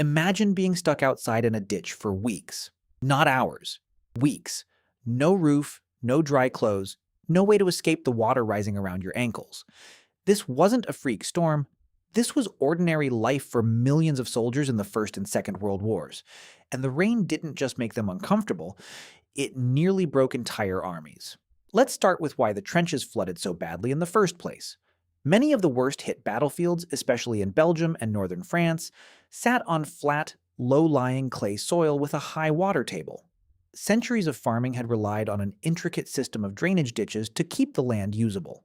Imagine being stuck outside in a ditch for weeks. Not hours. Weeks. No roof, no dry clothes, no way to escape the water rising around your ankles. This wasn't a freak storm. This was ordinary life for millions of soldiers in the First and Second World Wars. And the rain didn't just make them uncomfortable, it nearly broke entire armies. Let's start with why the trenches flooded so badly in the first place. Many of the worst hit battlefields, especially in Belgium and northern France, sat on flat, low-lying clay soil with a high water table. Centuries of farming had relied on an intricate system of drainage ditches to keep the land usable.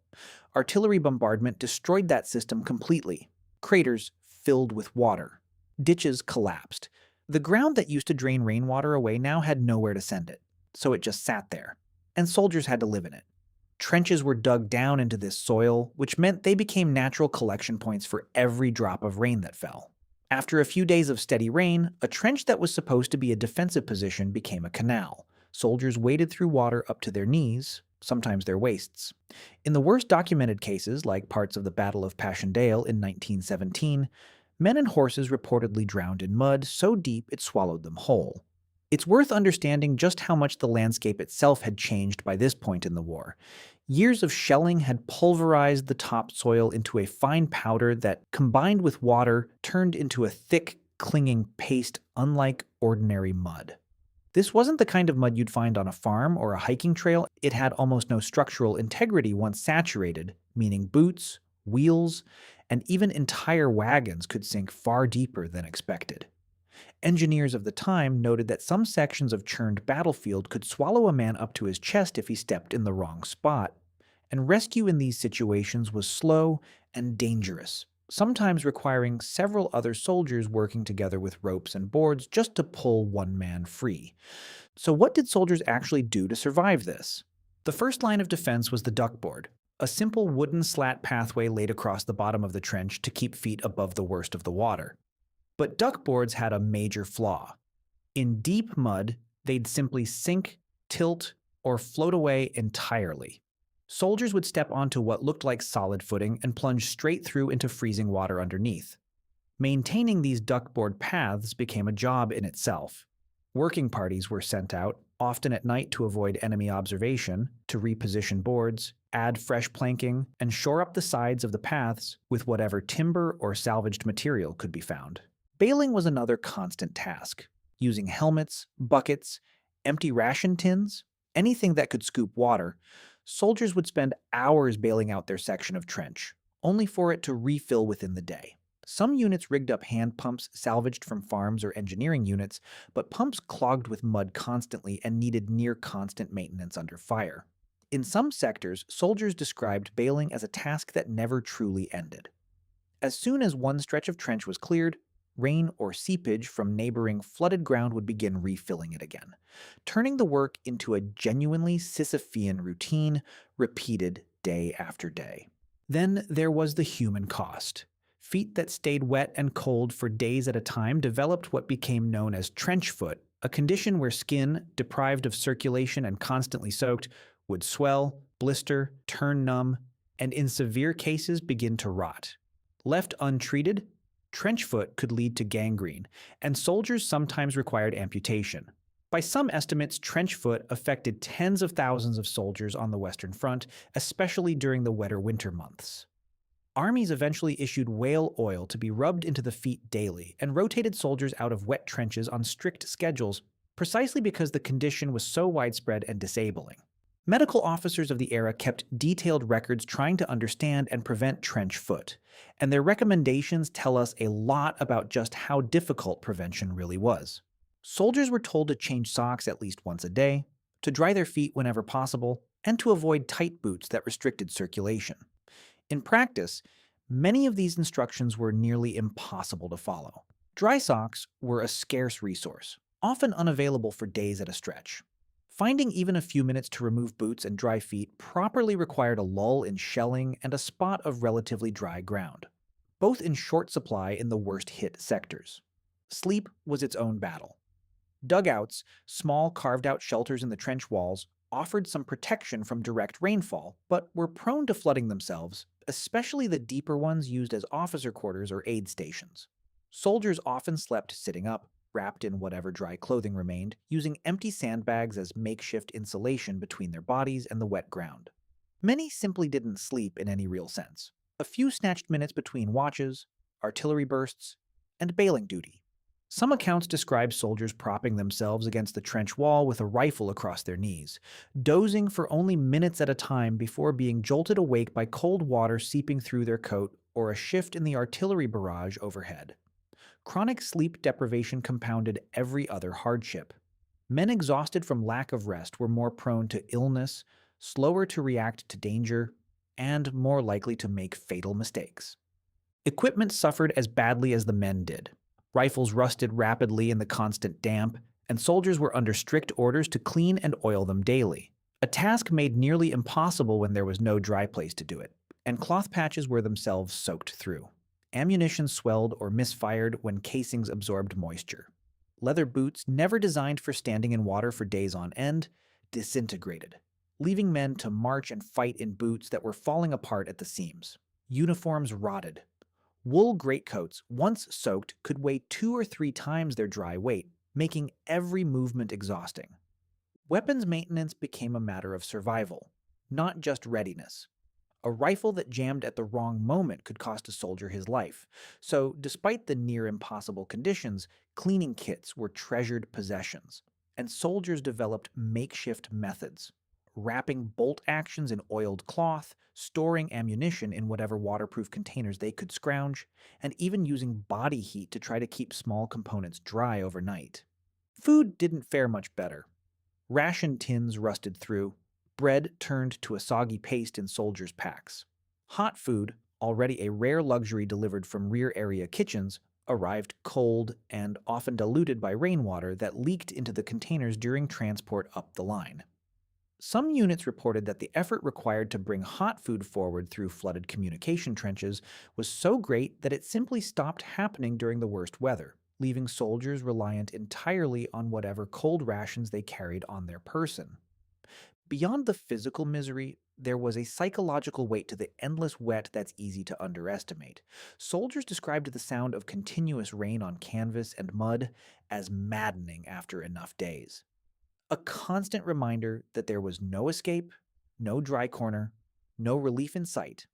Artillery bombardment destroyed that system completely. Craters filled with water. Ditches collapsed. The ground that used to drain rainwater away now had nowhere to send it, so it just sat there, and soldiers had to live in it. Trenches were dug down into this soil, which meant they became natural collection points for every drop of rain that fell. After a few days of steady rain, a trench that was supposed to be a defensive position became a canal. Soldiers waded through water up to their knees, sometimes their waists. In the worst documented cases, like parts of the Battle of Passchendaele in 1917, men and horses reportedly drowned in mud so deep it swallowed them whole. It's worth understanding just how much the landscape itself had changed by this point in the war. Years of shelling had pulverized the topsoil into a fine powder that, combined with water, turned into a thick, clinging paste unlike ordinary mud. This wasn't the kind of mud you'd find on a farm or a hiking trail. It had almost no structural integrity once saturated, meaning boots, wheels, and even entire wagons could sink far deeper than expected. Engineers of the time noted that some sections of churned battlefield could swallow a man up to his chest if he stepped in the wrong spot, and rescue in these situations was slow and dangerous, sometimes requiring several other soldiers working together with ropes and boards just to pull one man free. So what did soldiers actually do to survive this? The first line of defense was the duckboard, a simple wooden slat pathway laid across the bottom of the trench to keep feet above the worst of the water. But duckboards had a major flaw. In deep mud, they'd simply sink, tilt, or float away entirely. Soldiers would step onto what looked like solid footing and plunge straight through into freezing water underneath. Maintaining these duckboard paths became a job in itself. Working parties were sent out, often at night to avoid enemy observation, to reposition boards, add fresh planking, and shore up the sides of the paths with whatever timber or salvaged material could be found. Bailing was another constant task, using helmets, buckets, empty ration tins, anything that could scoop water. Soldiers would spend hours bailing out their section of trench, only for it to refill within the day. Some units rigged up hand pumps salvaged from farms or engineering units, but pumps clogged with mud constantly and needed near-constant maintenance under fire. In some sectors, soldiers described bailing as a task that never truly ended. As soon as one stretch of trench was cleared, rain or seepage from neighboring flooded ground would begin refilling it again, turning the work into a genuinely Sisyphean routine repeated day after day. Then there was the human cost. Feet that stayed wet and cold for days at a time developed what became known as trench foot, a condition where skin, deprived of circulation and constantly soaked, would swell, blister, turn numb, and in severe cases begin to rot. Left untreated, trench foot could lead to gangrene, and soldiers sometimes required amputation. By some estimates, trench foot affected tens of thousands of soldiers on the Western Front, especially during the wetter winter months. Armies eventually issued whale oil to be rubbed into the feet daily and rotated soldiers out of wet trenches on strict schedules, precisely because the condition was so widespread and disabling. Medical officers of the era kept detailed records trying to understand and prevent trench foot, and their recommendations tell us a lot about just how difficult prevention really was. Soldiers were told to change socks at least once a day, to dry their feet whenever possible, and to avoid tight boots that restricted circulation. In practice, many of these instructions were nearly impossible to follow. Dry socks were a scarce resource, often unavailable for days at a stretch. Finding even a few minutes to remove boots and dry feet properly required a lull in shelling and a spot of relatively dry ground, both in short supply in the worst-hit sectors. Sleep was its own battle. Dugouts, small carved-out shelters in the trench walls, offered some protection from direct rainfall, but were prone to flooding themselves, especially the deeper ones used as officer quarters or aid stations. Soldiers often slept sitting up, wrapped in whatever dry clothing remained, using empty sandbags as makeshift insulation between their bodies and the wet ground. Many simply didn't sleep in any real sense. A few snatched minutes between watches, artillery bursts, and bailing duty. Some accounts describe soldiers propping themselves against the trench wall with a rifle across their knees, dozing for only minutes at a time before being jolted awake by cold water seeping through their coat or a shift in the artillery barrage overhead. Chronic sleep deprivation compounded every other hardship. Men exhausted from lack of rest were more prone to illness, slower to react to danger, and more likely to make fatal mistakes. Equipment suffered as badly as the men did. Rifles rusted rapidly in the constant damp, and soldiers were under strict orders to clean and oil them daily, a task made nearly impossible when there was no dry place to do it, and cloth patches were themselves soaked through. Ammunition swelled or misfired when casings absorbed moisture. Leather boots, never designed for standing in water for days on end, disintegrated, leaving men to march and fight in boots that were falling apart at the seams. Uniforms rotted. Wool greatcoats, once soaked, could weigh 2 or 3 times their dry weight, making every movement exhausting. Weapons maintenance became a matter of survival, not just readiness. A rifle that jammed at the wrong moment could cost a soldier his life. So, despite the near impossible conditions, cleaning kits were treasured possessions, and soldiers developed makeshift methods, wrapping bolt actions in oiled cloth, storing ammunition in whatever waterproof containers they could scrounge, and even using body heat to try to keep small components dry overnight. Food didn't fare much better. Ration tins rusted through, bread turned to a soggy paste in soldiers' packs. Hot food, already a rare luxury delivered from rear area kitchens, arrived cold and often diluted by rainwater that leaked into the containers during transport up the line. Some units reported that the effort required to bring hot food forward through flooded communication trenches was so great that it simply stopped happening during the worst weather, leaving soldiers reliant entirely on whatever cold rations they carried on their person. Beyond the physical misery, there was a psychological weight to the endless wet that's easy to underestimate. Soldiers described the sound of continuous rain on canvas and mud as maddening after enough days. A constant reminder that there was no escape, no dry corner, no relief in sight,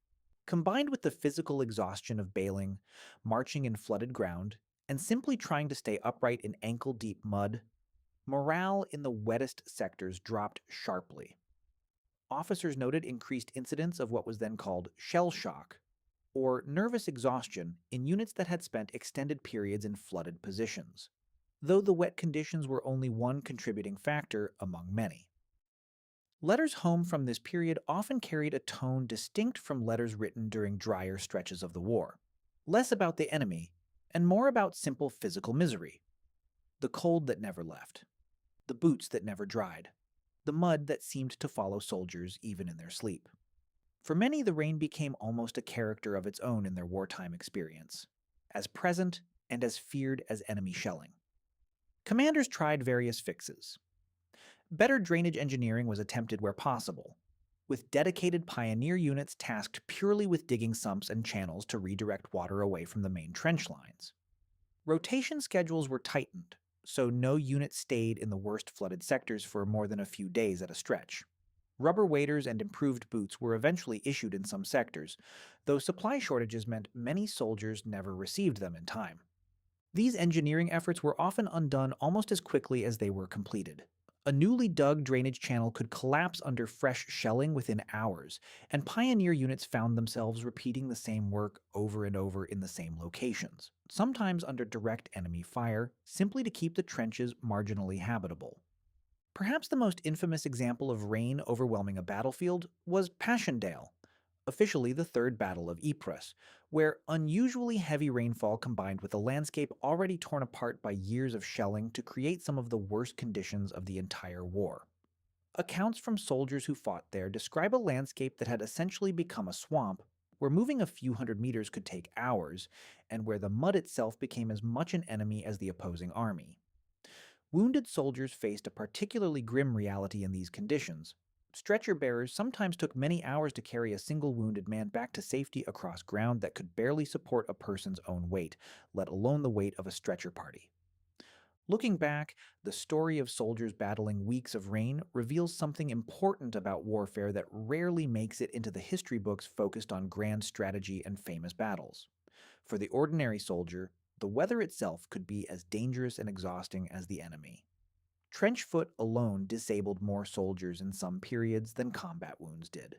combined with the physical exhaustion of bailing, marching in flooded ground, and simply trying to stay upright in ankle-deep mud, morale in the wettest sectors dropped sharply. Officers noted increased incidents of what was then called shell shock, or nervous exhaustion in units that had spent extended periods in flooded positions, though the wet conditions were only one contributing factor among many. Letters home from this period often carried a tone distinct from letters written during drier stretches of the war, less about the enemy and more about simple physical misery. The cold that never left, the boots that never dried, the mud that seemed to follow soldiers even in their sleep. For many, the rain became almost a character of its own in their wartime experience, as present and as feared as enemy shelling. Commanders tried various fixes. Better drainage engineering was attempted where possible, with dedicated pioneer units tasked purely with digging sumps and channels to redirect water away from the main trench lines. Rotation schedules were tightened, so no unit stayed in the worst flooded sectors for more than a few days at a stretch. Rubber waders and improved boots were eventually issued in some sectors, though supply shortages meant many soldiers never received them in time. These engineering efforts were often undone almost as quickly as they were completed. A newly dug drainage channel could collapse under fresh shelling within hours, and pioneer units found themselves repeating the same work over and over in the same locations, sometimes under direct enemy fire, simply to keep the trenches marginally habitable. Perhaps the most infamous example of rain overwhelming a battlefield was Passchendaele, officially the Third Battle of Ypres, where unusually heavy rainfall combined with a landscape already torn apart by years of shelling to create some of the worst conditions of the entire war. Accounts from soldiers who fought there describe a landscape that had essentially become a swamp, where moving a few hundred meters could take hours, and where the mud itself became as much an enemy as the opposing army. Wounded soldiers faced a particularly grim reality in these conditions. Stretcher bearers sometimes took many hours to carry a single wounded man back to safety across ground that could barely support a person's own weight, let alone the weight of a stretcher party. Looking back, the story of soldiers battling weeks of rain reveals something important about warfare that rarely makes it into the history books focused on grand strategy and famous battles. For the ordinary soldier, the weather itself could be as dangerous and exhausting as the enemy. Trench foot alone disabled more soldiers in some periods than combat wounds did.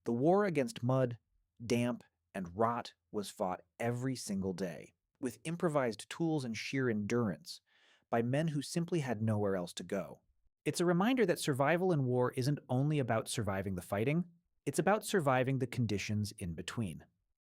The war against mud, damp, and rot was fought every single day, with improvised tools and sheer endurance, by men who simply had nowhere else to go. It's a reminder that survival in war isn't only about surviving the fighting, it's about surviving the conditions in between.